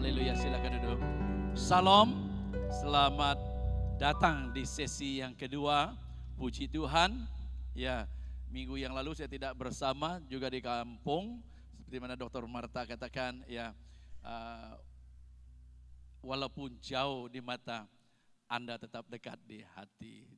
Haleluya, silakan duduk. Salam, selamat datang di sesi yang kedua. Puji Tuhan. Ya, minggu yang lalu saya tidak bersama, juga di kampung. Seperti mana Dr. Marta katakan, ya, walaupun jauh di mata, Anda tetap dekat di hati.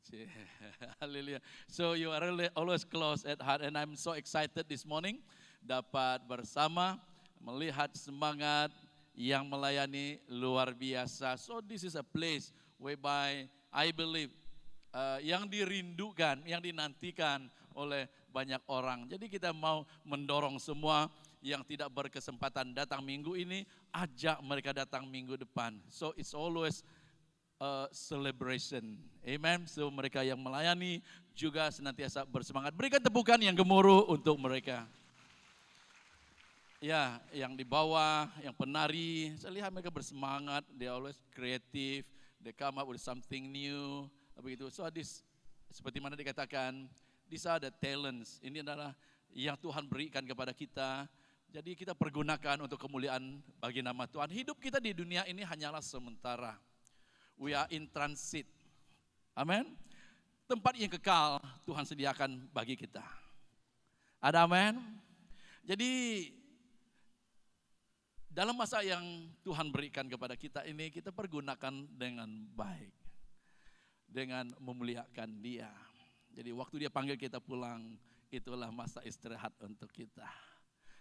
Haleluya. So you are really always close at heart, and I'm so excited this morning dapat bersama melihat semangat yang melayani luar biasa. So this is a place whereby I believe yang dirindukan, yang dinantikan oleh banyak orang. Jadi kita mau mendorong semua yang tidak berkesempatan datang minggu ini, ajak mereka datang minggu depan. So it's always a celebration. Amen. So mereka yang melayani juga senantiasa bersemangat. Berikan tepukan yang gemuruh untuk mereka. Ya, yang di bawah, yang penari, saya lihat mereka bersemangat, they always creative, they come up with something new, begitu. So this, seperti mana dikatakan, these are the talents, ini adalah yang Tuhan berikan kepada kita, jadi kita pergunakan untuk kemuliaan bagi nama Tuhan. Hidup kita di dunia ini hanyalah sementara, we are in transit, amin. Tempat yang kekal Tuhan sediakan bagi kita, ada amin. Jadi dalam masa yang Tuhan berikan kepada kita ini, kita pergunakan dengan baik. Dengan memuliakan Dia. Jadi waktu Dia panggil kita pulang, itulah masa istirahat untuk kita.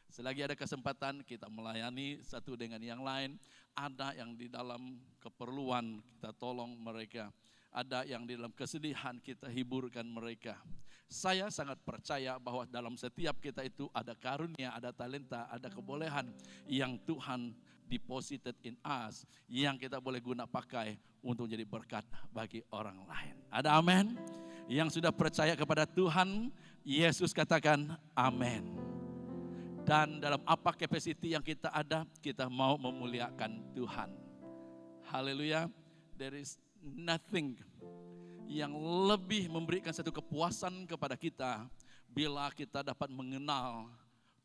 Selagi ada kesempatan kita melayani satu dengan yang lain. Ada yang di dalam keperluan kita tolong mereka. Ada yang di dalam kesedihan kita hiburkan mereka. Saya sangat percaya bahwa dalam setiap kita itu ada karunia, ada talenta, ada kebolehan yang Tuhan deposited in us, yang kita boleh guna pakai untuk jadi berkat bagi orang lain. Ada amin? Yang sudah percaya kepada Tuhan, Yesus katakan amin. Dan dalam apa capacity yang kita ada, kita mau memuliakan Tuhan. Haleluya. There is nothing yang lebih memberikan satu kepuasan kepada kita bila kita dapat mengenal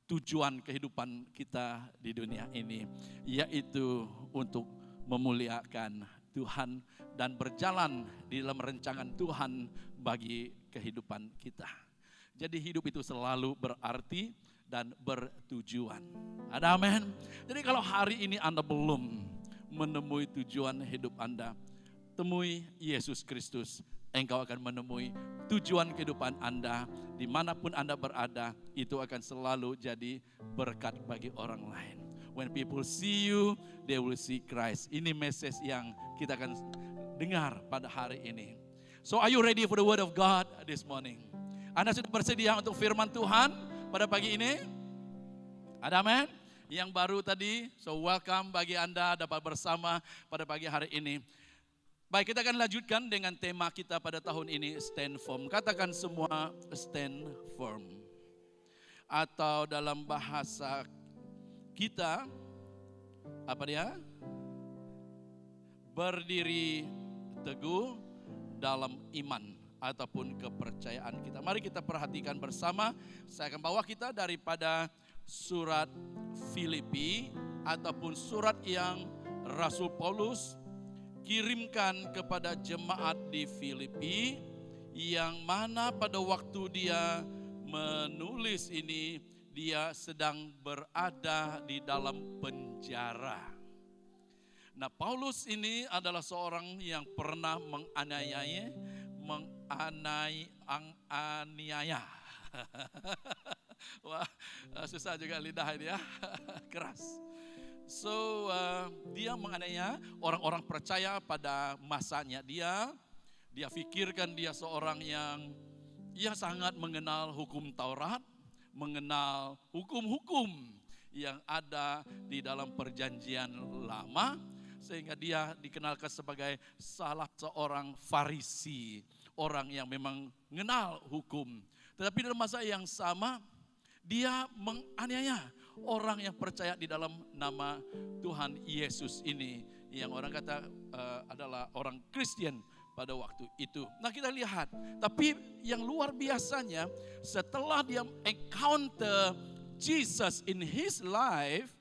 tujuan kehidupan kita di dunia ini, yaitu untuk memuliakan Tuhan dan berjalan di dalam rancangan Tuhan bagi kehidupan kita. Jadi hidup itu selalu berarti dan bertujuan. Ada amin? Jadi kalau hari ini Anda belum menemui tujuan hidup Anda, temui Yesus Kristus, engkau akan menemui tujuan kehidupan Anda. Dimanapun Anda berada, itu akan selalu jadi berkat bagi orang lain. When people see you, they will see Christ. Ini message yang kita akan dengar pada hari ini. So are you ready for the word of God this morning? Anda sudah bersedia untuk firman Tuhan pada pagi ini? Ada amin? Yang baru tadi, so welcome bagi Anda dapat bersama pada pagi hari ini. Baik, kita akan lanjutkan dengan tema kita pada tahun ini, stand firm. Katakan semua, stand firm. Atau dalam bahasa kita, apa dia? Berdiri teguh dalam iman ataupun kepercayaan kita. Mari kita perhatikan bersama. Saya akan bawa kita daripada surat Filipi ataupun surat yang Rasul Paulus kirimkan kepada jemaat di Filipi, yang mana pada waktu dia menulis ini, dia sedang berada di dalam penjara. Nah, Paulus ini adalah seorang yang pernah menganiaya. Wah, susah juga lidah ini ya, keras. So dia menganiaya orang-orang percaya pada masanya dia. Dia pikirkan dia seorang yang sangat mengenal hukum Taurat, mengenal hukum-hukum yang ada di dalam perjanjian lama, sehingga dia dikenalkan sebagai salah seorang Farisi, orang yang memang mengenal hukum. Tetapi dalam masa yang sama dia menganiaya orang yang percaya di dalam nama Tuhan Yesus ini, yang orang kata adalah orang Kristen pada waktu itu. Nah, kita lihat, tapi yang luar biasanya setelah dia encounter Jesus in his life,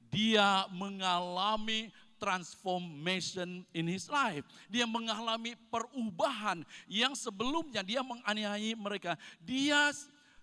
dia mengalami transformation in his life. Dia mengalami perubahan yang sebelumnya dia menganiayai mereka. Dia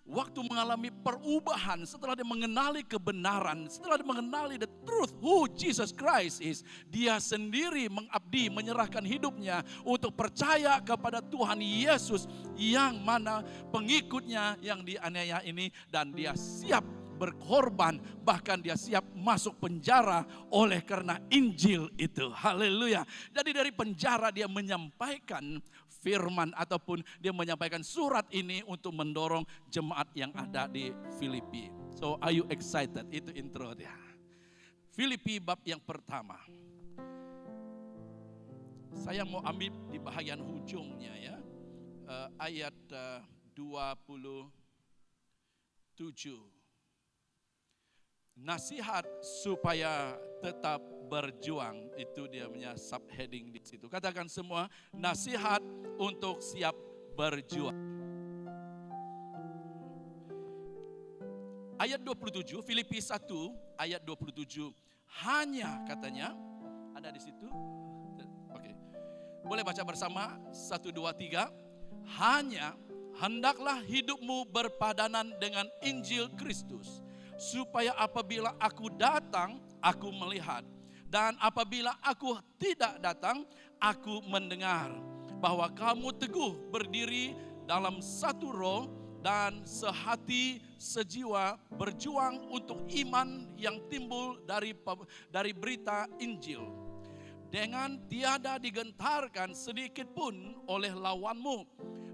waktu mengalami perubahan setelah dia mengenali kebenaran, setelah dia mengenali the truth who Jesus Christ is, dia sendiri mengabdi, menyerahkan hidupnya untuk percaya kepada Tuhan Yesus yang mana pengikutnya yang dianiaya ini, dan dia siap berkorban, bahkan dia siap masuk penjara oleh karena Injil itu. Haleluya. Jadi dari penjara dia menyampaikan firman ataupun dia menyampaikan surat ini untuk mendorong jemaat yang ada di Filipi. So are you excited? Itu intro dia. Filipi bab yang pertama. Saya mau ambil di bahagian ujungnya ya. Ayat 27. Nasihat supaya tetap berjuang, itu dia punya subheading di situ. Katakan semua, nasihat untuk siap berjuang. Ayat 27, Filipi 1 ayat 27. Hanya katanya, ada di situ. Oke. Boleh baca bersama, 1, 2, 3. Hanya hendaklah hidupmu berpadanan dengan Injil Kristus, supaya apabila aku datang, aku melihat. Dan apabila aku tidak datang, aku mendengar. Bahwa kamu teguh berdiri dalam satu roh dan sehati sejiwa berjuang untuk iman yang timbul dari berita Injil. Dengan tiada digentarkan sedikit pun oleh lawanmu.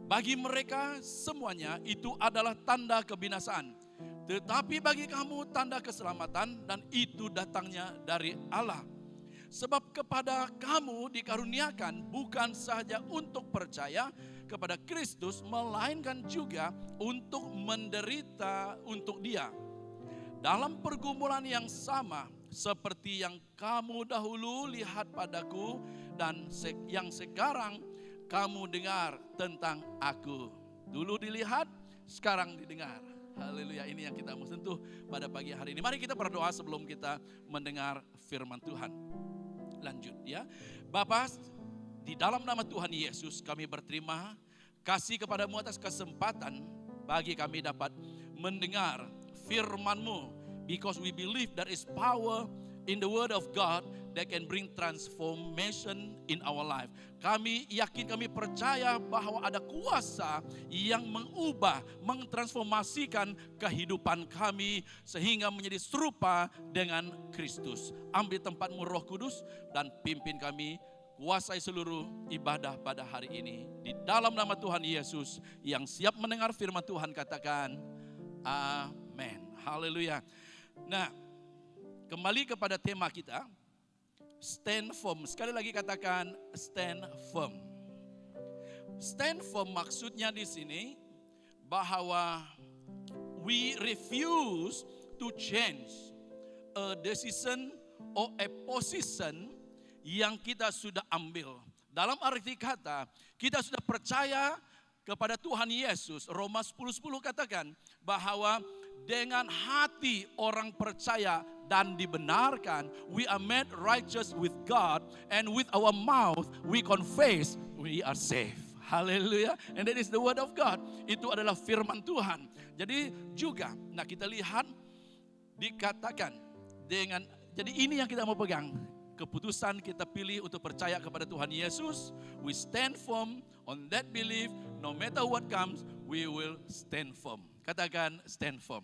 Bagi mereka semuanya itu adalah tanda kebinasaan. Tetapi bagi kamu tanda keselamatan, dan itu datangnya dari Allah. Sebab kepada kamu dikaruniakan bukan sahaja untuk percaya kepada Kristus, melainkan juga untuk menderita untuk Dia. Dalam pergumulan yang sama seperti yang kamu dahulu lihat padaku dan yang sekarang kamu dengar tentang aku. Dulu dilihat, sekarang didengar. Haleluya, ini yang kita mau sentuh pada pagi hari ini. Mari kita berdoa sebelum kita mendengar firman Tuhan. Lanjut ya. Bapa, di dalam nama Tuhan Yesus kami berterima kasih kepadamu atas kesempatan bagi kami dapat mendengar firman-Mu. Because we believe there is power in the word of God that can bring transformation in our life. Kami yakin, kami percaya bahwa ada kuasa yang mengubah, mentransformasikan kehidupan kami sehingga menjadi serupa dengan Kristus. Ambil tempatmu Roh Kudus dan pimpin kami, kuasai seluruh ibadah pada hari ini. Di dalam nama Tuhan Yesus yang siap mendengar firman Tuhan katakan amin. Haleluya. Nah, kembali kepada tema kita, stand firm. Sekali lagi katakan stand firm. Stand firm maksudnya di sini bahwa we refuse to change a decision or a position yang kita sudah ambil. Dalam arti kata, kita sudah percaya kepada Tuhan Yesus. Roma 10:10 katakan bahwa dengan hati orang percaya dan dibenarkan, we are made righteous with God, and with our mouth we confess we are saved. Haleluya. And that is the word of God. Itu adalah firman Tuhan. Jadi juga, nah kita lihat dikatakan dengan, jadi ini yang kita mau pegang. Keputusan kita pilih untuk percaya kepada Tuhan Yesus. We stand firm on that belief. No matter what comes, we will stand firm. Katakan stand firm.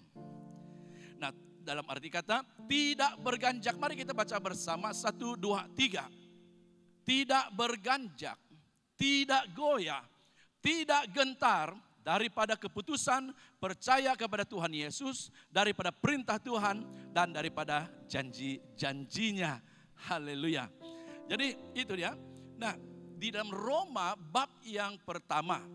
Nah, dalam arti kata tidak berganjak. Mari kita baca bersama 1, 2, 3. Tidak berganjak, tidak goyah, tidak gentar daripada keputusan percaya kepada Tuhan Yesus, daripada perintah Tuhan dan daripada janji-janjinya. Haleluya. Jadi itu dia. Nah, di dalam Roma bab yang pertama,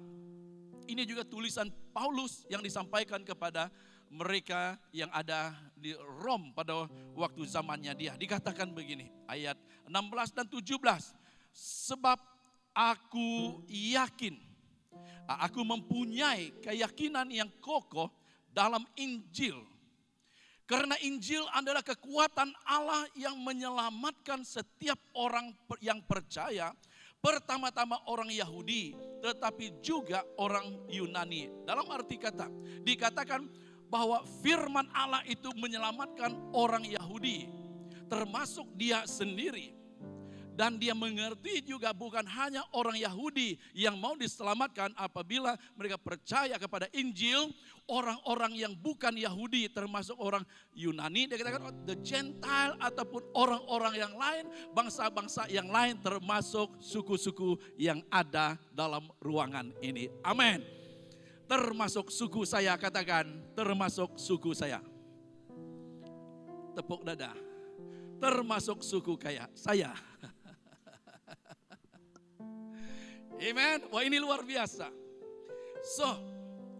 ini juga tulisan Paulus yang disampaikan kepada mereka yang ada di Rom pada waktu zamannya dia. Dikatakan begini, ayat 16 dan 17. Sebab aku yakin, aku mempunyai keyakinan yang kokoh dalam Injil. Karena Injil adalah kekuatan Allah yang menyelamatkan setiap orang yang percaya. Pertama-tama orang Yahudi, tetapi juga orang Yunani. Dalam arti kata, dikatakan bahwa firman Allah itu menyelamatkan orang Yahudi, termasuk dia sendiri. Dan dia mengerti juga bukan hanya orang Yahudi yang mau diselamatkan apabila mereka percaya kepada Injil. Orang-orang yang bukan Yahudi termasuk orang Yunani, dia katakan the Gentile ataupun orang-orang yang lain, bangsa-bangsa yang lain termasuk suku-suku yang ada dalam ruangan ini. Amin. Termasuk suku saya, katakan termasuk suku saya. Tepuk dada. Termasuk suku saya. Amen. Wah, ini luar biasa. So,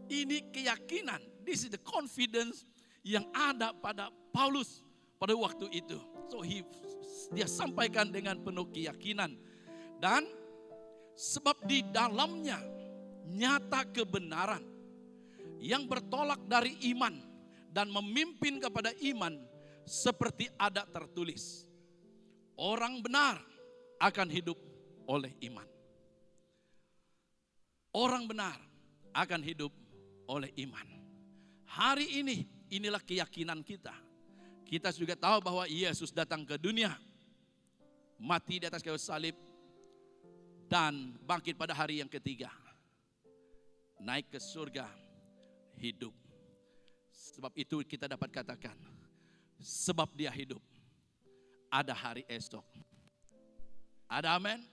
ini keyakinan, this is the confidence yang ada pada Paulus pada waktu itu. So dia sampaikan dengan penuh keyakinan. Dan sebab di dalamnya nyata kebenaran yang bertolak dari iman dan memimpin kepada iman seperti ada tertulis. Orang benar akan hidup oleh iman. Orang benar akan hidup oleh iman. Hari ini, inilah keyakinan kita. Kita juga tahu bahwa Yesus datang ke dunia, mati di atas kayu salib, dan bangkit pada hari yang ketiga. Naik ke surga, hidup. Sebab itu kita dapat katakan, sebab dia hidup, ada hari esok. Ada amin?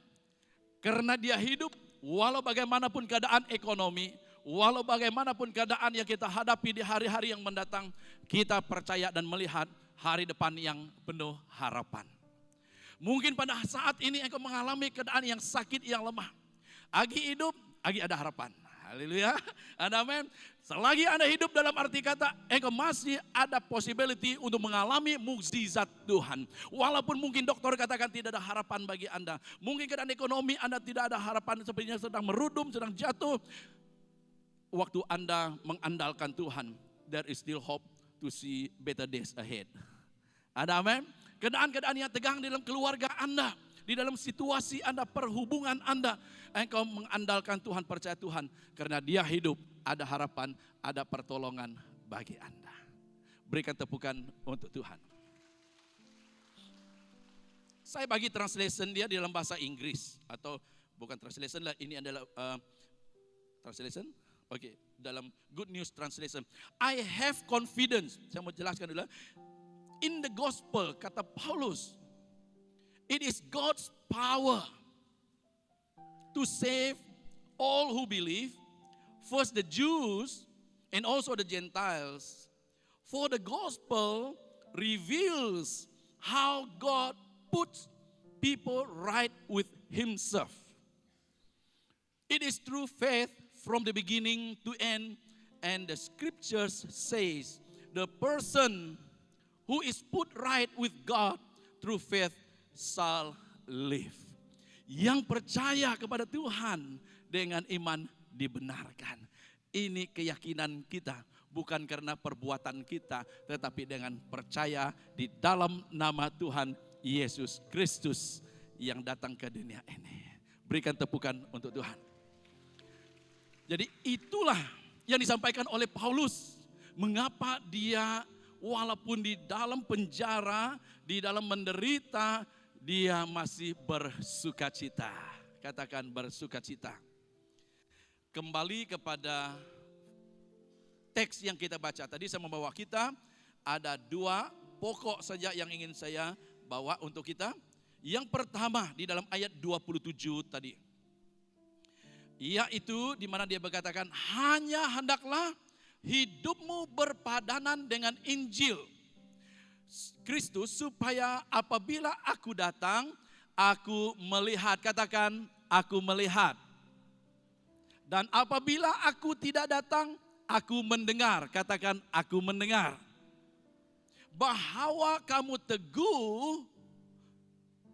Karena dia hidup, walau bagaimanapun keadaan ekonomi, walau bagaimanapun keadaan yang kita hadapi di hari-hari yang mendatang, kita percaya dan melihat hari depan yang penuh harapan. Mungkin pada saat ini engkau mengalami keadaan yang sakit, yang lemah. Agi hidup, Agi ada harapan. Haleluya. Ada amin. Selagi Anda hidup dalam arti kata, engkau masih ada possibility untuk mengalami mukjizat Tuhan. Walaupun mungkin dokter katakan tidak ada harapan bagi Anda. Mungkin keadaan ekonomi Anda tidak ada harapan, sepertinya sedang merudum, sedang jatuh. Waktu Anda mengandalkan Tuhan, there is still hope to see better days ahead. Ada amin? Keadaan-keadaan yang tegang di dalam keluarga Anda, di dalam situasi Anda, perhubungan Anda, engkau mengandalkan Tuhan, percaya Tuhan. Karena dia hidup, ada harapan, ada pertolongan bagi Anda. Berikan tepukan untuk Tuhan. Saya bagi translation dia di dalam bahasa Inggris. Atau bukan translation lah, ini adalah translation. Oke, dalam Good News Translation. I have confidence. Saya mau jelaskan dulu. In the gospel, kata Paulus, it is God's power to save all who believe, first the Jews and also the Gentiles. For the gospel reveals how God puts people right with himself. It is through faith from the beginning to end, and the scriptures says the person who is put right with God through faith shall live. Yang percaya kepada Tuhan dengan iman dibenarkan. Ini keyakinan kita, bukan karena perbuatan kita, tetapi dengan percaya di dalam nama Tuhan Yesus Kristus yang datang ke dunia ini. Berikan tepukan untuk Tuhan. Jadi itulah yang disampaikan oleh Paulus. Mengapa dia walaupun di dalam penjara, di dalam menderita, dia masih bersukacita. Katakan bersukacita. Kembali kepada teks yang kita baca. Tadi saya membawa kita, ada dua pokok saja yang ingin saya bawa untuk kita. Yang pertama di dalam ayat 27 tadi. Yaitu di mana dia berkatakan, hanya hendaklah hidupmu berpadanan dengan Injil Kristus, supaya apabila aku datang, aku melihat. Katakan, aku melihat. Dan apabila aku tidak datang, aku mendengar. Katakan, aku mendengar. Bahwa kamu teguh,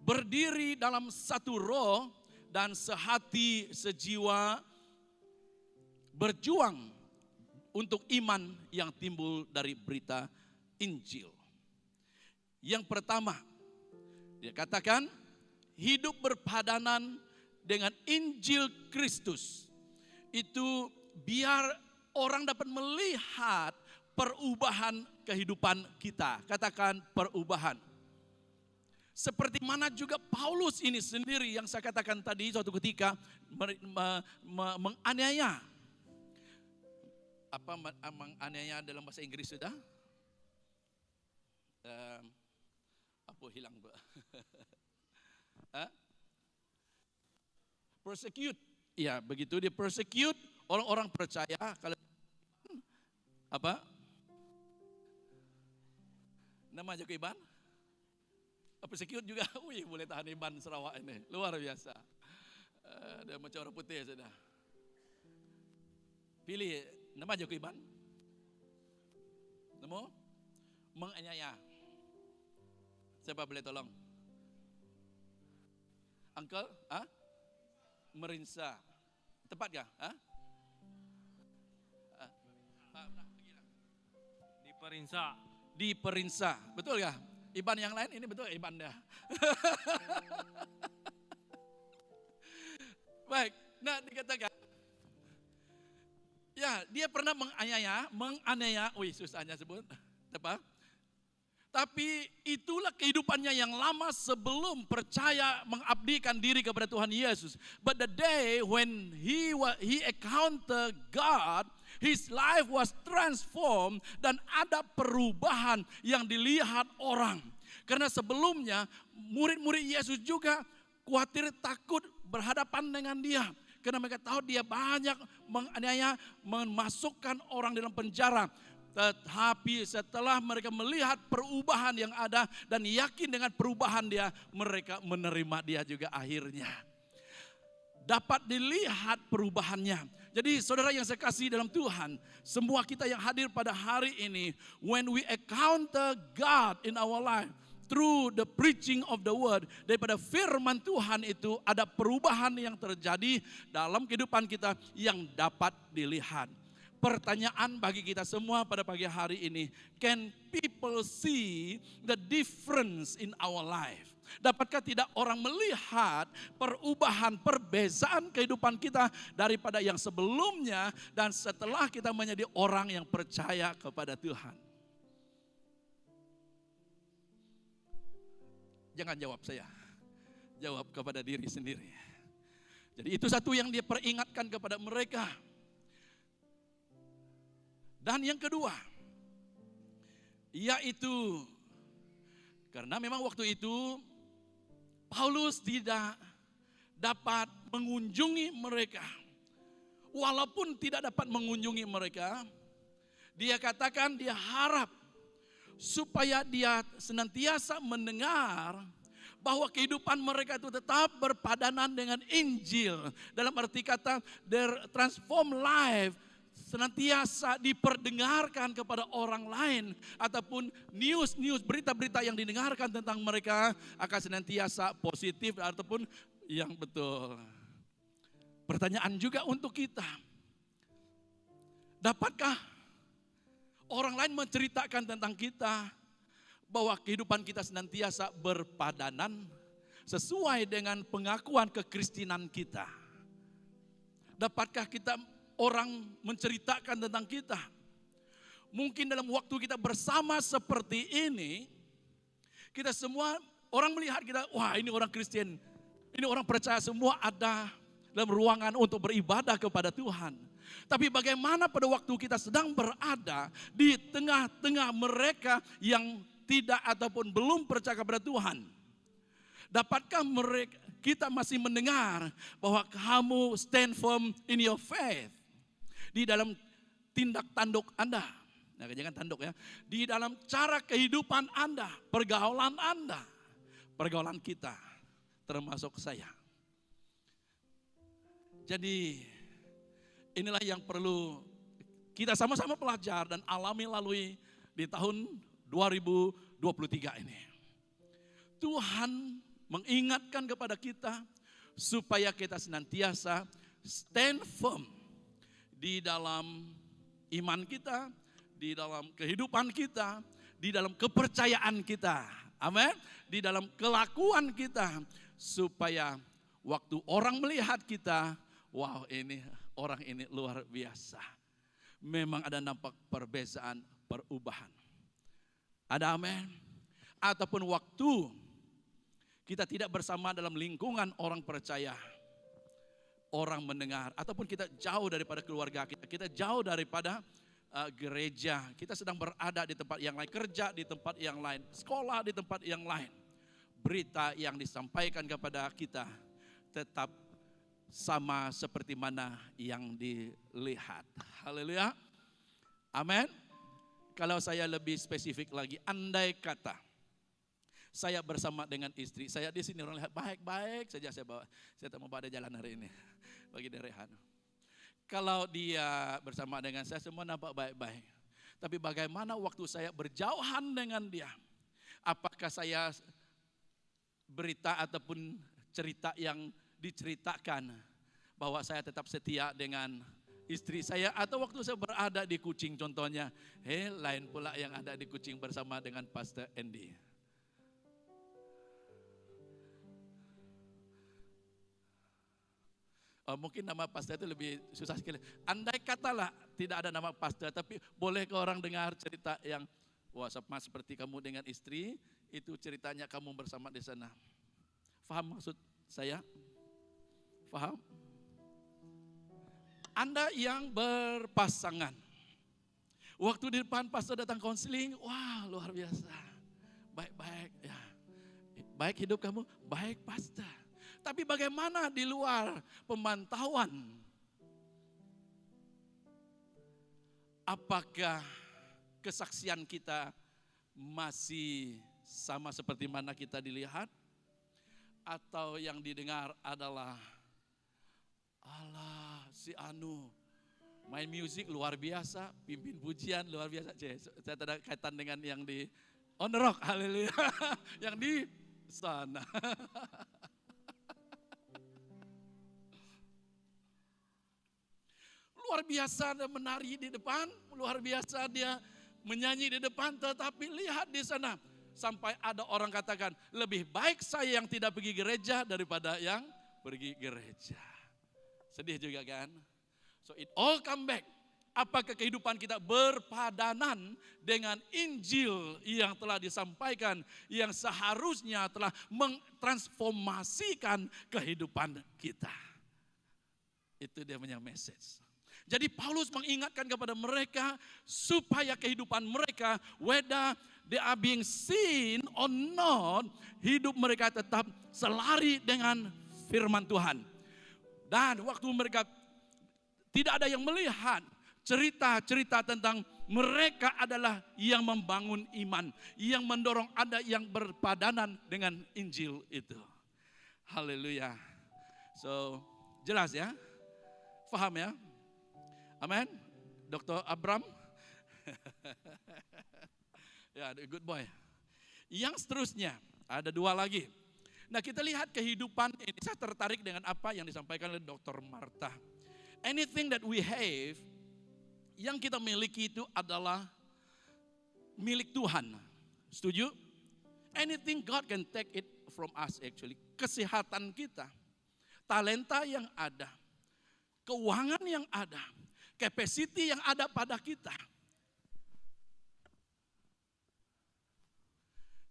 berdiri dalam satu roh, dan sehati sejiwa, berjuang untuk iman yang timbul dari berita Injil. Yang pertama, dia katakan hidup berpadanan dengan Injil Kristus. Itu biar orang dapat melihat perubahan kehidupan kita. Katakan perubahan. Seperti mana juga Paulus ini sendiri yang saya katakan tadi suatu ketika menganiaya. Apa menganiaya dalam bahasa Inggris sudah? Apa hilang, Pak? Persecute. Ya, begitu dia persecute orang-orang percaya. Kalau apa? Nama Joko Iban? Persecute juga, wih boleh tahan Iban Sarawak ini, luar biasa. Dia macam orang putih sudah. Pilih nama Joko Iban. Nemu? Menganiaya. Siapa boleh tolong? Uncle? Merinsa. Tepat kah? Diperinsa. Diperinsa, betul kah? Iban yang lain ini betul Iban dah. Baik, nah dikatakan. Ya, dia pernah menganiaya, susahnya sebut. Apa? Tapi itulah kehidupannya yang lama sebelum percaya mengabdikan diri kepada Tuhan Yesus. But the day when he encountered God, his life was transformed dan ada perubahan yang dilihat orang. Karena sebelumnya murid-murid Yesus juga khawatir takut berhadapan dengan dia. Karena mereka tahu dia banyak menganiaya, memasukkan orang dalam penjara. Tetapi setelah mereka melihat perubahan yang ada dan yakin dengan perubahan dia, mereka menerima dia juga akhirnya. Dapat dilihat perubahannya. Jadi saudara yang saya kasih dalam Tuhan, semua kita yang hadir pada hari ini, when we encounter God in our life, through the preaching of the word, daripada firman Tuhan itu ada perubahan yang terjadi dalam kehidupan kita yang dapat dilihat. Pertanyaan bagi kita semua pada pagi hari ini, can people see the difference in our life? Dapatkah tidak orang melihat perubahan, perbezaan kehidupan kita daripada yang sebelumnya dan setelah kita menjadi orang yang percaya kepada Tuhan? Jangan jawab saya, jawab kepada diri sendiri. Jadi itu satu yang dia peringatkan kepada mereka. Dan yang kedua, yaitu karena memang waktu itu Paulus tidak dapat mengunjungi mereka. Walaupun tidak dapat mengunjungi mereka, dia katakan dia harap supaya dia senantiasa mendengar bahwa kehidupan mereka itu tetap berpadanan dengan Injil. Dalam arti kata, their transformed life senantiasa diperdengarkan kepada orang lain, ataupun news berita-berita yang didengarkan tentang mereka akan senantiasa positif ataupun yang betul. Pertanyaan juga untuk kita, dapatkah orang lain menceritakan tentang kita bahwa kehidupan kita senantiasa berpadanan sesuai dengan pengakuan kekristenan kita? Dapatkah kita orang menceritakan tentang kita? Mungkin dalam waktu kita bersama seperti ini, kita semua orang melihat kita, wah ini orang Kristen, ini orang percaya, semua ada dalam ruangan untuk beribadah kepada Tuhan. Tapi bagaimana pada waktu kita sedang berada di tengah-tengah mereka yang tidak ataupun belum percaya kepada Tuhan? Dapatkah kita masih mendengar bahwa kamu stand firm in your faith? Di dalam tindak tanduk Anda, nah jangan tanduk ya, di dalam cara kehidupan Anda, pergaulan kita, termasuk saya. Jadi inilah yang perlu kita sama-sama pelajar dan alami lalui di tahun 2023 ini. Tuhan mengingatkan kepada kita supaya kita senantiasa stand firm di dalam iman kita, di dalam kehidupan kita, di dalam kepercayaan kita. Amin. Di dalam kelakuan kita. Supaya waktu orang melihat kita, wow, ini orang ini luar biasa. Memang ada nampak perbezaan, perubahan. Ada amin. Ataupun waktu kita tidak bersama dalam lingkungan orang percaya, orang mendengar, ataupun kita jauh daripada keluarga kita, kita jauh daripada gereja, kita sedang berada di tempat yang lain, kerja di tempat yang lain, sekolah di tempat yang lain. Berita yang disampaikan kepada kita tetap sama seperti mana yang dilihat. Haleluya. Amin. Kalau saya lebih spesifik lagi, andai kata saya bersama dengan istri, saya di sini orang lihat baik-baik saja saya tak mau pada jalan hari ini bagi Rehan. Kalau dia bersama dengan saya semua nampak baik-baik. Tapi bagaimana waktu saya berjauhan dengan dia? Apakah saya berita ataupun cerita yang diceritakan bahwa saya tetap setia dengan istri saya, atau waktu saya berada di Kucing contohnya, lain pula yang ada di Kucing bersama dengan Pastor Andy. Mungkin nama pastor itu lebih susah sekali. Andai katalah tidak ada nama pastor, tapi boleh ke orang dengar cerita yang wah, sama seperti kamu dengan istri, itu ceritanya kamu bersama di sana. Faham maksud saya? Faham? Anda yang berpasangan, waktu di depan pastor datang konseling, wah luar biasa, baik-baik ya, baik hidup kamu, baik pastor. Tapi bagaimana di luar pemantauan? Apakah kesaksian kita masih sama seperti mana kita dilihat? Atau yang didengar adalah, alah si Anu main musik luar biasa, pimpin pujian luar biasa. Saya tidak ada kaitan dengan yang di on the rock, haleluya, yang di sana. Luar biasa dia menari di depan, luar biasa dia menyanyi di depan, tetapi lihat di sana. Sampai ada orang katakan, lebih baik saya yang tidak pergi gereja daripada yang pergi gereja. Sedih juga kan? So it all come back. Apakah kehidupan kita berpadanan dengan Injil yang telah disampaikan, yang seharusnya telah mentransformasikan kehidupan kita. Itu dia punya message. Jadi Paulus mengingatkan kepada mereka supaya kehidupan mereka, whether they are being seen or not, hidup mereka tetap selari dengan firman Tuhan. Dan waktu mereka tidak ada yang melihat, cerita-cerita tentang mereka adalah yang membangun iman, yang mendorong ada yang berpadanan dengan Injil itu. Haleluya. So, jelas ya? Faham ya? Amin. Dr. Abram. Ya, good boy. Yang seterusnya, ada dua lagi. Nah, kita lihat kehidupan ini. Saya tertarik dengan apa yang disampaikan oleh Dr. Martha. Anything that we have, yang kita miliki itu adalah milik Tuhan. Setuju? Anything God can take it from us actually. Kesehatan kita, talenta yang ada, keuangan yang ada, capacity yang ada pada kita.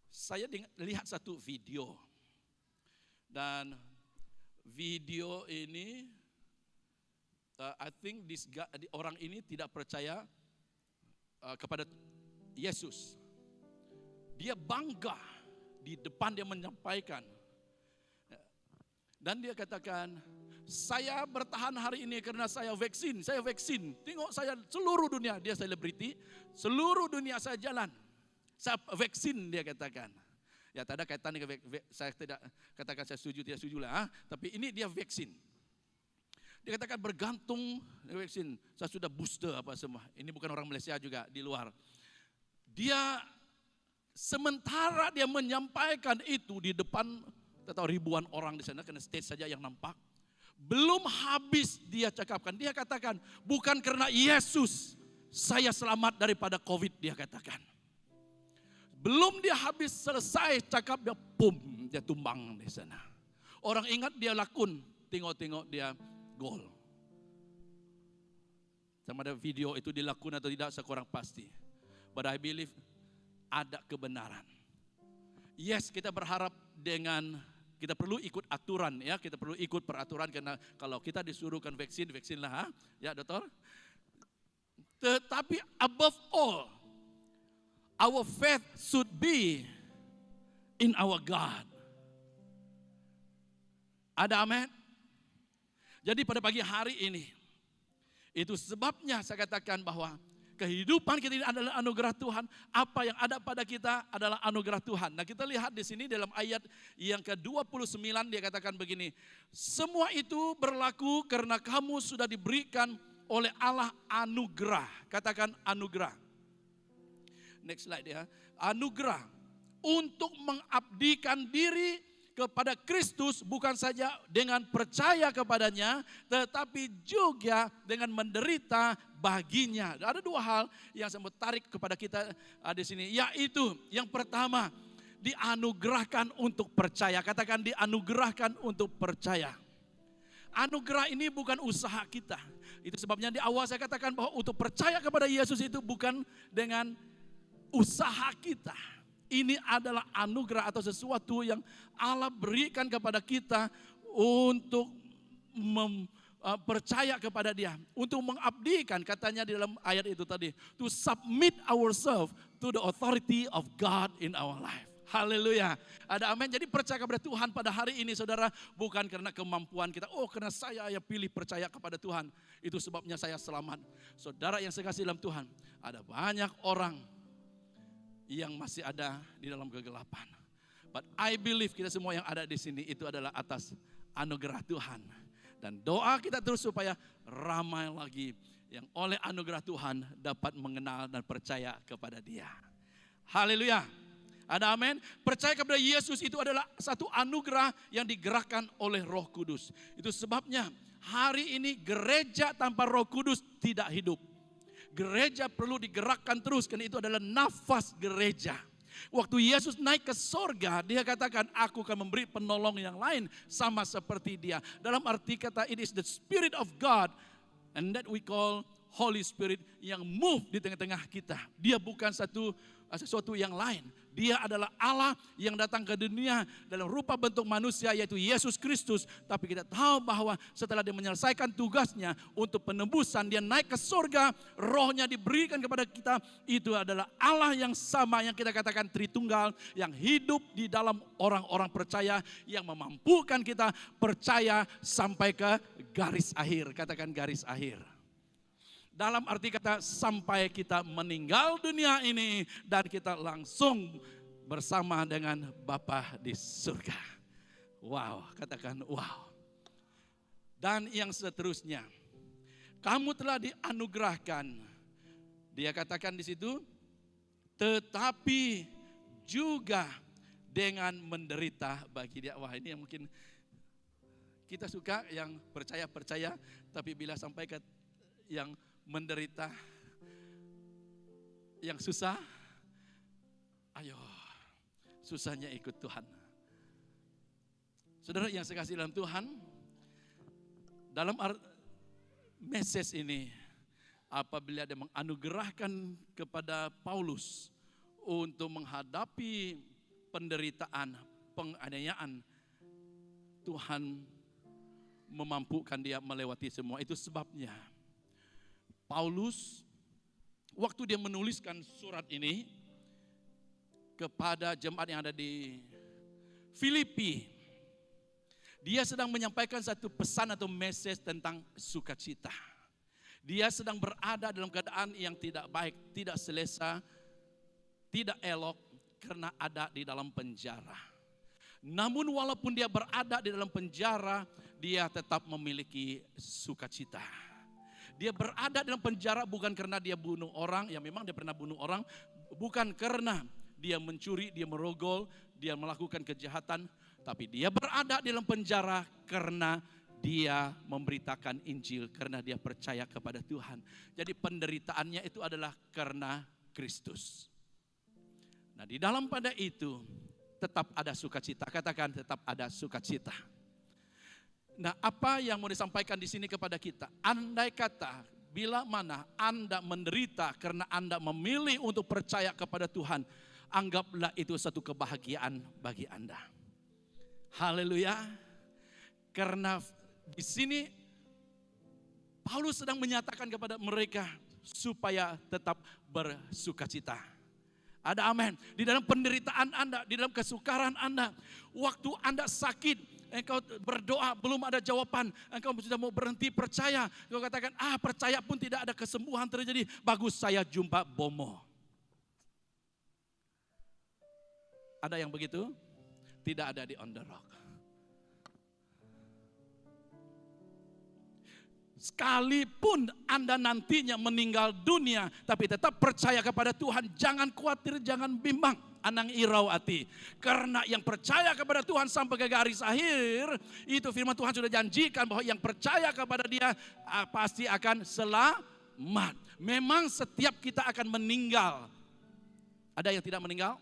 Saya lihat satu video. Dan video ini, I think orang ini tidak percaya kepada Yesus. Dia bangga di depan dia menyampaikan. Dan dia katakan, saya bertahan hari ini karena saya vaksin. Tengok saya seluruh dunia, dia selebriti, seluruh dunia saya jalan. Saya vaksin, dia katakan. Ya tak ada kaitan dengan saya tidak katakan saya setuju tidak setuju lah. Tapi ini dia vaksin. Dia katakan bergantung vaksin. Saya sudah booster apa semua. Ini bukan orang Malaysia juga di luar. Dia sementara dia menyampaikan itu di depan atau ribuan orang di sana karena stage saja yang nampak. Belum habis dia cakapkan, dia katakan, bukan karena Yesus saya selamat daripada COVID, dia katakan. Belum dia habis selesai cakap, dia dia tumbang di sana. Orang ingat dia lakun, tengok-tengok dia gol. Sama ada video itu dilakun atau tidak, saya kurang pasti. But I believe ada kebenaran. Yes, kita berharap kita perlu ikut aturan ya, kita perlu ikut peraturan karena kalau kita disuruhkan vaksin lah, ya dokter. Tetapi above all, our faith should be in our God. Ada amin? Jadi pada pagi hari ini, itu sebabnya saya katakan bahwa kehidupan kita ini adalah anugerah Tuhan. Apa yang ada pada kita adalah anugerah Tuhan. Nah, kita lihat di sini dalam ayat yang ke-29 dia katakan begini. Semua itu berlaku karena kamu sudah diberikan oleh Allah anugerah. Katakan anugerah. Next slide ya. Anugerah untuk mengabdikan diri kepada Kristus, bukan saja dengan percaya kepadanya, tetapi juga dengan menderita baginya. Ada dua hal yang saya mau tarik kepada kita di sini, yaitu yang pertama, dianugerahkan untuk percaya. Katakan dianugerahkan untuk percaya. Anugerah ini bukan usaha kita. Itu sebabnya di awal saya katakan bahwa untuk percaya kepada Yesus itu bukan dengan usaha kita. Ini adalah anugerah atau sesuatu yang Allah berikan kepada kita untuk percaya kepada Dia, untuk mengabdikan, katanya di dalam ayat itu tadi, to submit ourselves to the authority of God in our life. Haleluya. Ada amin. Jadi percaya kepada Tuhan pada hari ini saudara, bukan karena kemampuan kita. Oh, karena saya yang pilih percaya kepada Tuhan, itu sebabnya saya selamat. Saudara yang saya kasih dalam Tuhan, ada banyak orang yang masih ada di dalam kegelapan. But I believe kita semua yang ada di sini itu adalah atas anugerah Tuhan. Dan doa kita terus supaya ramai lagi yang oleh anugerah Tuhan dapat mengenal dan percaya kepada Dia. Haleluya. Ada amin. Percaya kepada Yesus itu adalah satu anugerah yang digerakkan oleh Roh Kudus. Itu sebabnya hari ini gereja tanpa Roh Kudus tidak hidup. Gereja perlu digerakkan terus karena itu adalah nafas gereja. Waktu Yesus naik ke sorga, dia katakan, aku akan memberi penolong yang lain sama seperti dia. Dalam arti kata, it is the Spirit of God and that we call Holy Spirit yang move di tengah-tengah kita. Dia bukan sesuatu yang lain. Dia adalah Allah yang datang ke dunia dalam rupa bentuk manusia, yaitu Yesus Kristus. Tapi kita tahu bahwa setelah dia menyelesaikan tugasnya untuk penebusan, dia naik ke surga, rohnya diberikan kepada kita. Itu adalah Allah yang sama yang kita katakan Tritunggal, yang hidup di dalam orang-orang percaya, yang memampukan kita percaya sampai ke garis akhir. Katakan garis akhir. Dalam arti kata sampai kita meninggal dunia ini dan kita langsung bersama dengan Bapa di surga. Wow, katakan wow. Dan yang seterusnya, kamu telah dianugerahkan. Dia katakan di situ, tetapi juga dengan menderita bagi dia. Wah, ini yang mungkin kita suka yang percaya-percaya, tapi bila sampai ke yang menderita, yang susah, ayo, susahnya ikut Tuhan. Saudara yang saya kasih dalam Tuhan, dalam message ini, apabila dia menganugerahkan kepada Paulus untuk menghadapi penderitaan, penganiayaan, Tuhan memampukan dia melewati semua. Itu sebabnya Paulus, waktu dia menuliskan surat ini kepada jemaat yang ada di Filipi, dia sedang menyampaikan satu pesan atau message tentang sukacita. Dia sedang berada dalam keadaan yang tidak baik, tidak selesa, tidak elok karena ada di dalam penjara. Namun walaupun dia berada di dalam penjara, dia tetap memiliki sukacita. Dia berada dalam penjara bukan karena dia bunuh orang, ya memang dia pernah bunuh orang, bukan karena dia mencuri, dia merogol, dia melakukan kejahatan, tapi dia berada di dalam penjara karena dia memberitakan Injil, karena dia percaya kepada Tuhan. Jadi penderitaannya itu adalah karena Kristus. Nah, di dalam pada itu tetap ada sukacita. Katakan tetap ada sukacita. Nah, apa yang mau disampaikan di sini kepada kita? Andai kata bila mana Anda menderita karena Anda memilih untuk percaya kepada Tuhan, anggaplah itu satu kebahagiaan bagi Anda. Haleluya. Karena di sini Paulus sedang menyatakan kepada mereka supaya tetap bersukacita. Ada amin. Di dalam penderitaan Anda, di dalam kesukaran Anda, waktu Anda sakit, engkau berdoa belum ada jawaban, engkau sudah mau berhenti percaya, engkau katakan percaya pun tidak ada kesembuhan terjadi, bagus saya jumpa Bomo. Ada yang begitu? Tidak ada di On The Rock. Sekalipun Anda nantinya meninggal dunia, tapi tetap percaya kepada Tuhan, jangan khawatir, jangan bimbang. Anang irau ati. Karena yang percaya kepada Tuhan sampai ke garis akhir, itu firman Tuhan sudah janjikan bahwa yang percaya kepada Dia pasti akan selamat. Memang setiap kita akan meninggal. Ada yang tidak meninggal?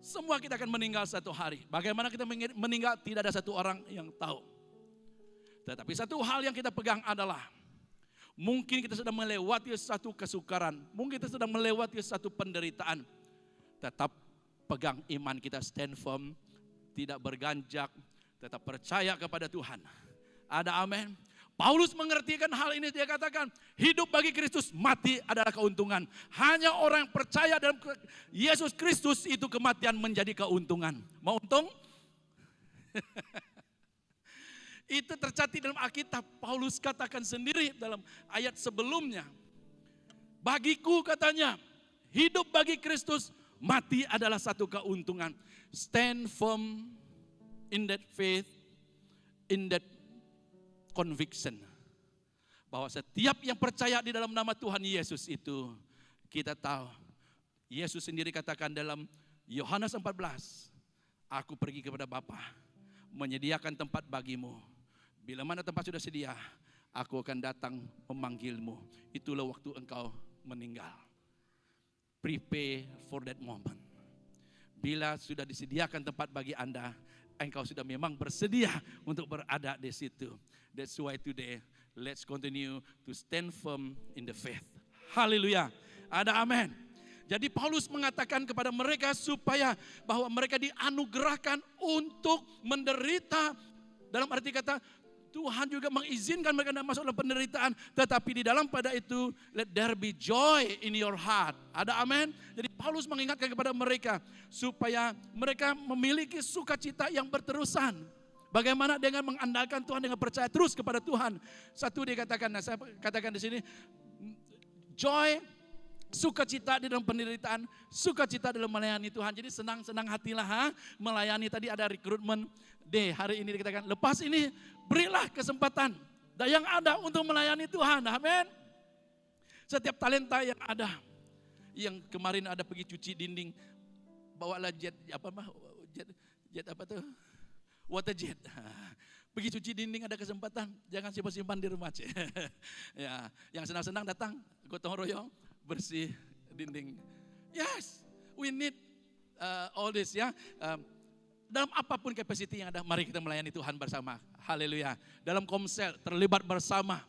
Semua kita akan meninggal satu hari. Bagaimana kita meninggal? Tidak ada satu orang yang tahu. Tetapi satu hal yang kita pegang adalah mungkin kita sedang melewati satu kesukaran, mungkin kita sedang melewati satu penderitaan. Tetap pegang iman kita, stand firm, tidak berganjak, tetap percaya kepada Tuhan. Ada amin. Paulus mengertikan hal ini, dia katakan hidup bagi Kristus, mati adalah keuntungan. Hanya orang yang percaya dalam Yesus Kristus itu kematian menjadi keuntungan. Mau untung? Itu tercatat dalam Alkitab. Paulus katakan sendiri dalam ayat sebelumnya. Bagiku katanya, hidup bagi Kristus, mati adalah satu keuntungan. Stand firm in that faith, in that conviction. Bahwa setiap yang percaya di dalam nama Tuhan Yesus itu, kita tahu. Yesus sendiri katakan dalam Yohanes 14, aku pergi kepada Bapa, menyediakan tempat bagimu. Bila mana tempat sudah sedia, aku akan datang memanggilmu. Itulah waktu engkau meninggal. Prepare for that moment. Bila sudah disediakan tempat bagi Anda, engkau sudah memang bersedia untuk berada di situ. That's why today, let's continue to stand firm in the faith. Haleluya. Ada amin. Jadi Paulus mengatakan kepada mereka supaya bahwa mereka dianugerahkan untuk menderita. Dalam arti kata, Tuhan juga mengizinkan mereka masuk dalam penderitaan. Tetapi di dalam pada itu, let there be joy in your heart. Ada amin. Jadi Paulus mengingatkan kepada mereka supaya mereka memiliki sukacita yang berterusan. Bagaimana dengan mengandalkan Tuhan, dengan percaya terus kepada Tuhan. Satu dia katakan, saya katakan di sini, joy, sukacita di dalam penderitaan, sukacita dalam melayani Tuhan. Jadi senang-senang hatilah melayani. Tadi ada rekrutmen day, hari ini dikatakan, lepas ini berilah kesempatan yang ada untuk melayani Tuhan. Amin. Setiap talenta yang ada, yang kemarin ada pergi cuci dinding, bawalah jet apa tuh? Water jet. Pergi cuci dinding ada kesempatan, jangan simpan-simpan di rumah. Ya, yang senang-senang datang, gotong royong, bersih dinding. Yes, we need all this ya. Dalam apapun capacity yang ada, mari kita melayani Tuhan bersama. Haleluya. Dalam komsel terlibat bersama.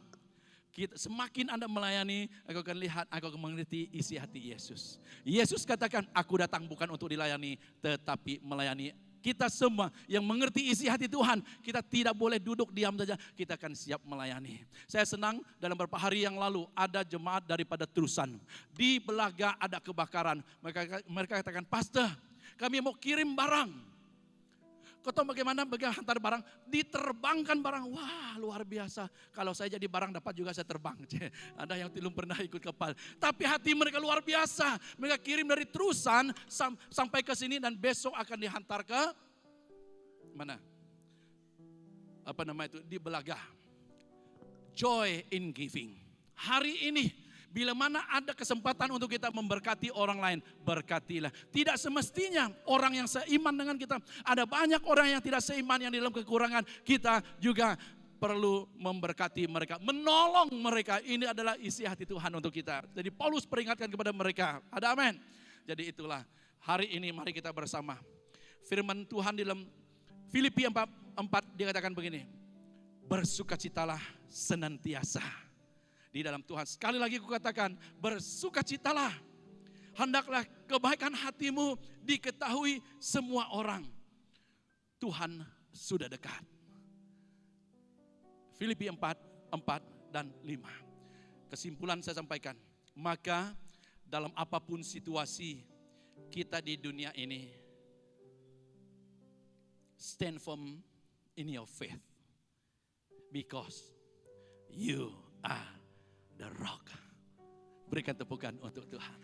Semakin Anda melayani, aku akan lihat, aku akan mengerti isi hati Yesus. Yesus katakan, aku datang bukan untuk dilayani, tetapi melayani. Kita semua yang mengerti isi hati Tuhan, kita tidak boleh duduk diam saja, kita akan siap melayani. Saya senang dalam beberapa hari yang lalu ada jemaat daripada Terusan. Di Belaga ada kebakaran. Mereka katakan, Pastor, kami mau kirim barang. Kau tahu bagaimana hantar barang? Diterbangkan barang. Wah, luar biasa. Kalau saya jadi barang dapat juga saya terbang. Ada yang belum pernah ikut kapal. Tapi hati mereka luar biasa. Mereka kirim dari Terusan sampai ke sini dan besok akan dihantar ke mana? Apa nama itu? Di Belaga. Joy in giving. Hari ini bila mana ada kesempatan untuk kita memberkati orang lain, berkatilah. Tidak semestinya orang yang seiman dengan kita. Ada banyak orang yang tidak seiman yang di dalam kekurangan. Kita juga perlu memberkati mereka, menolong mereka. Ini adalah isi hati Tuhan untuk kita. Jadi Paulus peringatkan kepada mereka. Ada amin. Jadi itulah hari ini mari kita bersama. Firman Tuhan di dalam Filipi 4 dikatakan begini. Bersukacitalah senantiasa di dalam Tuhan. Sekali lagi aku katakan, bersukacitalah. Hendaklah kebaikan hatimu diketahui semua orang. Tuhan sudah dekat. Filipi 4 dan 5. Kesimpulan saya sampaikan. Maka dalam apapun situasi kita di dunia ini, stand firm in your faith. Because you are the rock. Berikan tepukan untuk Tuhan.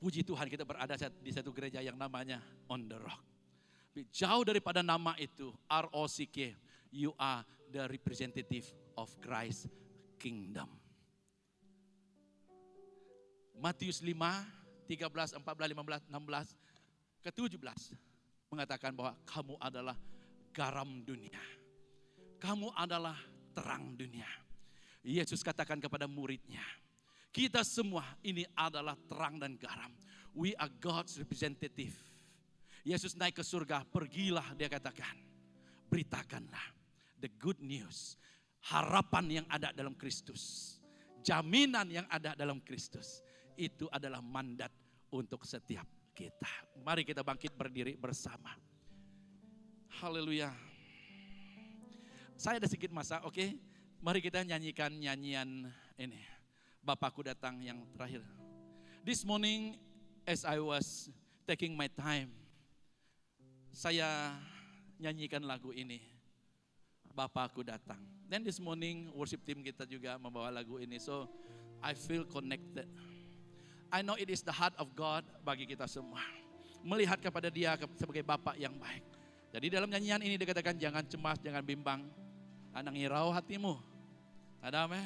Puji Tuhan kita berada di satu gereja yang namanya On The Rock. Jauh daripada nama itu, ROCK, you are the representative of Christ Kingdom. Matius 5, 13, 14, 15, 16, ke 17 mengatakan bahwa kamu adalah garam dunia. Kamu adalah terang dunia. Yesus katakan kepada muridnya, kita semua ini adalah terang dan garam. We are God's representative. Yesus naik ke surga, pergilah dia katakan. Beritakanlah the good news. Harapan yang ada dalam Kristus. Jaminan yang ada dalam Kristus. Itu adalah mandat untuk setiap kita. Mari kita bangkit berdiri bersama. Haleluya. Saya ada sedikit masa, oke? Mari kita nyanyikan nyanyian ini. Bapakku datang yang terakhir. This morning as I was taking my time, saya nyanyikan lagu ini. Bapakku datang. Then this morning worship team kita juga membawa lagu ini. So I feel connected. I know it is the heart of God bagi kita semua. Melihat kepada dia sebagai Bapa yang baik. Jadi dalam nyanyian ini dikatakan jangan cemas, jangan bimbang. Tanang irau hatimu. Ada amin.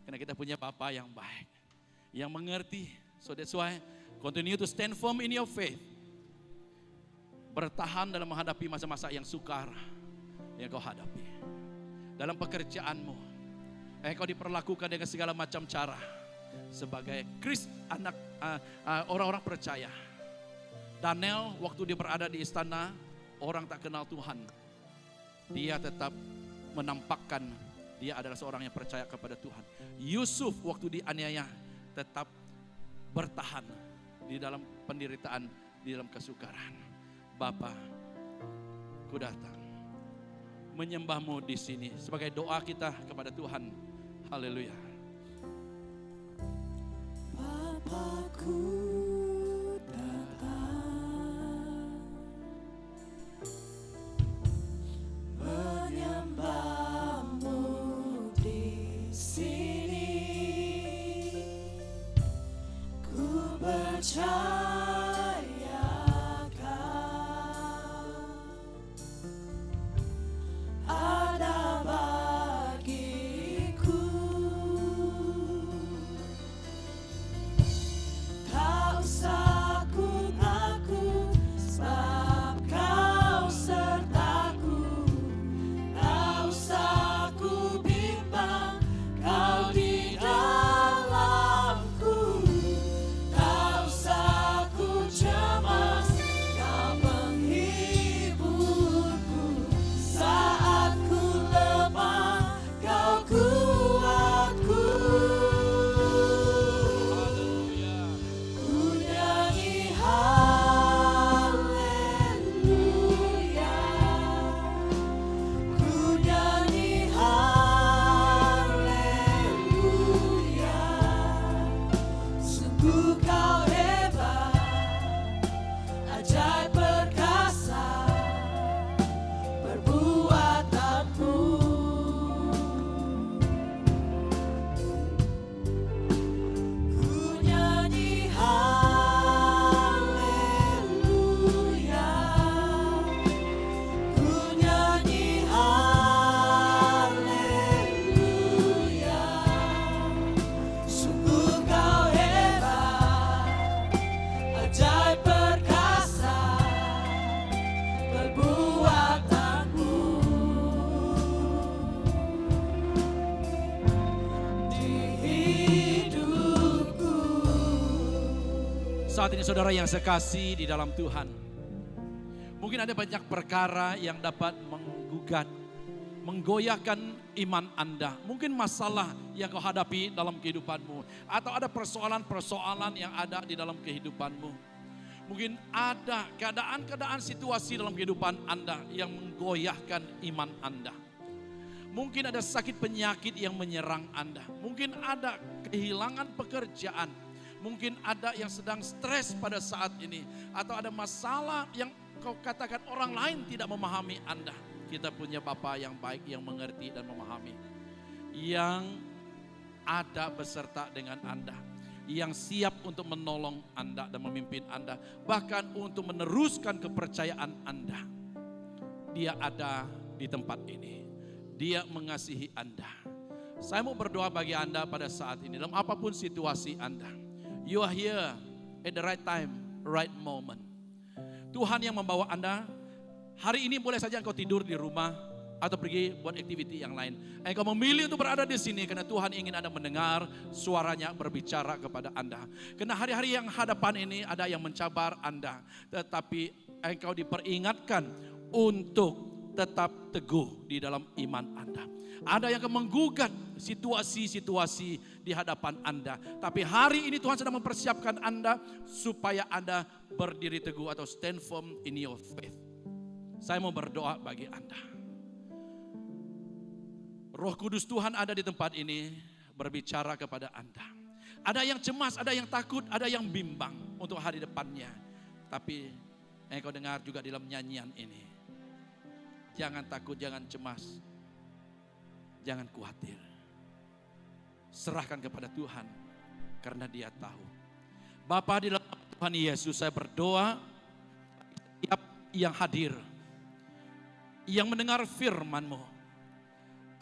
Karena kita punya Bapa yang baik. Yang mengerti. So that's why continue to stand firm in your faith. Bertahan dalam menghadapi masa-masa yang sukar yang kau hadapi. Dalam pekerjaanmu, kau diperlakukan dengan segala macam cara sebagai orang-orang percaya. Daniel waktu dia berada di istana, orang tak kenal Tuhan. Dia tetap menampakkan dia adalah seorang yang percaya kepada Tuhan. Yusuf waktu dianiaya tetap bertahan di dalam penderitaan, di dalam kesukaran. Bapa, ku datang menyembahmu di sini sebagai doa kita kepada Tuhan. Haleluya. Bapakku datang menyembahmu di sini, ku percaya. Kau Saat ini saudara yang sekasih di dalam Tuhan, mungkin ada banyak perkara yang dapat menggugat, menggoyahkan iman Anda. Mungkin masalah yang kau hadapi dalam kehidupanmu, atau ada persoalan-persoalan yang ada di dalam kehidupanmu. Mungkin ada keadaan-keadaan situasi dalam kehidupan Anda yang menggoyahkan iman Anda. Mungkin ada sakit penyakit yang menyerang Anda. Mungkin ada kehilangan pekerjaan. Mungkin ada yang sedang stres pada saat ini. Atau ada masalah yang kau katakan orang lain tidak memahami Anda. Kita punya Bapa yang baik, yang mengerti dan memahami. Yang ada beserta dengan Anda. Yang siap untuk menolong Anda dan memimpin Anda. Bahkan untuk meneruskan kepercayaan Anda. Dia ada di tempat ini. Dia mengasihi Anda. Saya mau berdoa bagi Anda pada saat ini. Dalam apapun situasi Anda. You are here at the right time, right moment. Tuhan yang membawa Anda. Hari ini boleh saja engkau tidur di rumah atau pergi buat aktiviti yang lain. Engkau memilih untuk berada di sini karena Tuhan ingin Anda mendengar suaranya berbicara kepada Anda. Karena hari-hari yang hadapan ini ada yang mencabar Anda. Tetapi engkau diperingatkan untuk tetap teguh di dalam iman Anda. Ada yang akan menggugat situasi-situasi di hadapan Anda. Tapi hari ini Tuhan sedang mempersiapkan Anda supaya Anda berdiri teguh atau stand firm in your faith. Saya mau berdoa bagi Anda. Roh Kudus Tuhan ada di tempat ini berbicara kepada Anda. Ada yang cemas, ada yang takut, ada yang bimbang untuk hari depannya. Tapi engkau dengar juga dalam nyanyian ini. Jangan takut, jangan cemas. Jangan khawatir. Serahkan kepada Tuhan karena Dia tahu. Bapa, di dalam Tuhan Yesus saya berdoa setiap yang hadir, yang mendengar firman-Mu.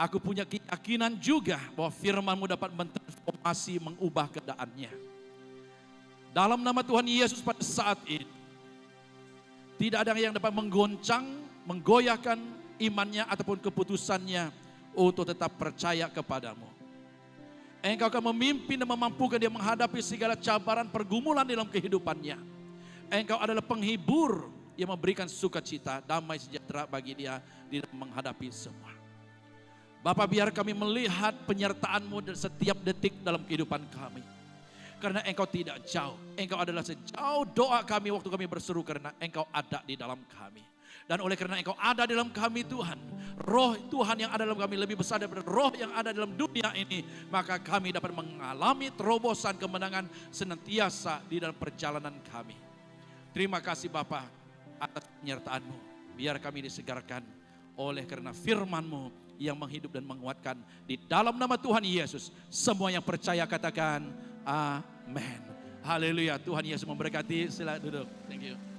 Aku punya keyakinan juga bahwa firman-Mu dapat mentransformasi, mengubah keadaannya. Dalam nama Tuhan Yesus pada saat ini, tidak ada yang dapat menggoncang, menggoyahkan imannya ataupun keputusannya untuk tetap percaya kepadamu. Engkau akan memimpin dan memampukan dia menghadapi segala cabaran pergumulan dalam kehidupannya. Engkau adalah penghibur yang memberikan sukacita, damai sejahtera bagi dia di dalam menghadapi semua. Bapa, biar kami melihat penyertaan-Mu setiap detik dalam kehidupan kami. Karena Engkau tidak jauh. Engkau adalah sejauh doa kami waktu kami berseru karena Engkau ada di dalam kami. Dan oleh karena Engkau ada dalam kami Tuhan, roh Tuhan yang ada dalam kami lebih besar daripada roh yang ada dalam dunia ini. Maka kami dapat mengalami terobosan kemenangan senantiasa di dalam perjalanan kami. Terima kasih Bapa atas penyertaan-Mu. Biar kami disegarkan oleh karena firman-Mu yang menghidup dan menguatkan. Di dalam nama Tuhan Yesus, semua yang percaya katakan amin. Haleluya. Tuhan Yesus memberkati. Sila duduk. Thank you.